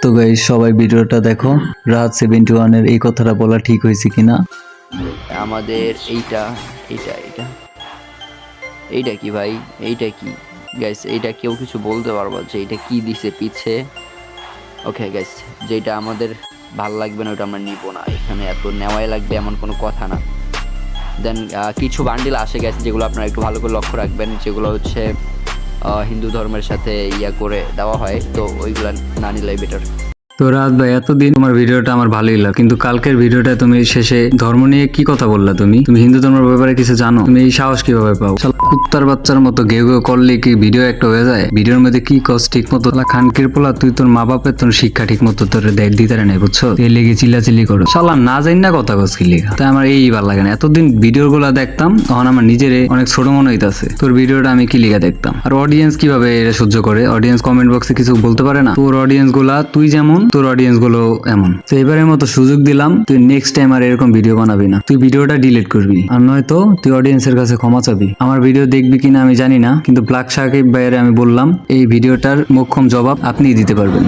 তো গাইস সবাই ভিডিওটা দেখো, রাত 71 এর এই কথাটা বলা ঠিক হয়েছে কিনা। আমাদের এইটা এইটা এইটা এইটা কি ভাই? এইটা কি গাইস? এইটা কেউ কিছু বলতে পারবো যে এটা কি দিছে পিছে? ওকে গাইস, যেটা আমাদের ভাল লাগবে না ওটা আমরা নিব না। এখানে এত নেওয়াই লাগবে এমন কোনো কথা না। দেন কিছু বান্ডিল আসে গেছে যেগুলো আপনারা একটু ভালো করে লক্ষ্য রাখবেন, যেগুলো হচ্ছে হিন্দু ধর্মের সাথে ইয়া করে দেওয়া হয়, তো ওইগুলা না নিলেই বেটার। তো রাত ভাই, এতদিন তোমার ভিডিওটা আমার ভালোই লাগলো, কিন্তু কালকের ভিডিওটা তুমি শেষে ধর্ম নিয়ে কি কথা বললা? তুমি হিন্দু ধর্মের ব্যাপারে কিছু জানো? তুমি এই সাহস কিভাবে পাও? শালা কুত্তার বাচ্চার মতো ঘেউ ঘেউ করলে কি ভিডিও একটা হয়ে যায়? ভিডিওর মধ্যে কি কস ঠিক মতো খানকির পোলা, তুই তোর মা বাপের তোর শিক্ষা ঠিক মতো তোর দিতে নাই, বুঝছো? এই লেগে চিল্লাচিল্লি করো, শালা না জানি না কথা কস কি লেখা। তাই আমার এই ভালো লাগে না। এতদিন ভিডিও গুলা দেখতাম, তখন আমার নিজের অনেক ছোট মনে হইতাছে। তোর ভিডিওটা আমি কি লিখা দেখতাম, আর অডিয়েন্স কিভাবে এটা সহ্য করে? অডিয়েন্স কমেন্ট বক্সে কিছু বলতে পারে না? তোর অডিয়েন্স গুলা তুই যেমন, তোর অডিয়েন্স গুলো এমন। তো এবারের মতো সুযোগ দিলাম, তুই নেক্সট টাইম আর এরকম ভিডিও বানাবি না। তুই ভিডিওটা ডিলিট করবি, আর নয়তো তুই অডিয়েন্সের কাছে ক্ষমা চাবি। আমার ভিডিও দেখবি কিনা আমি জানি না, কিন্তু ব্ল্যাক সাকিব ভাইয়ের আমি বললাম, এই ভিডিওটার মোক্ষম জবাব আপনিই দিতে পারবেন।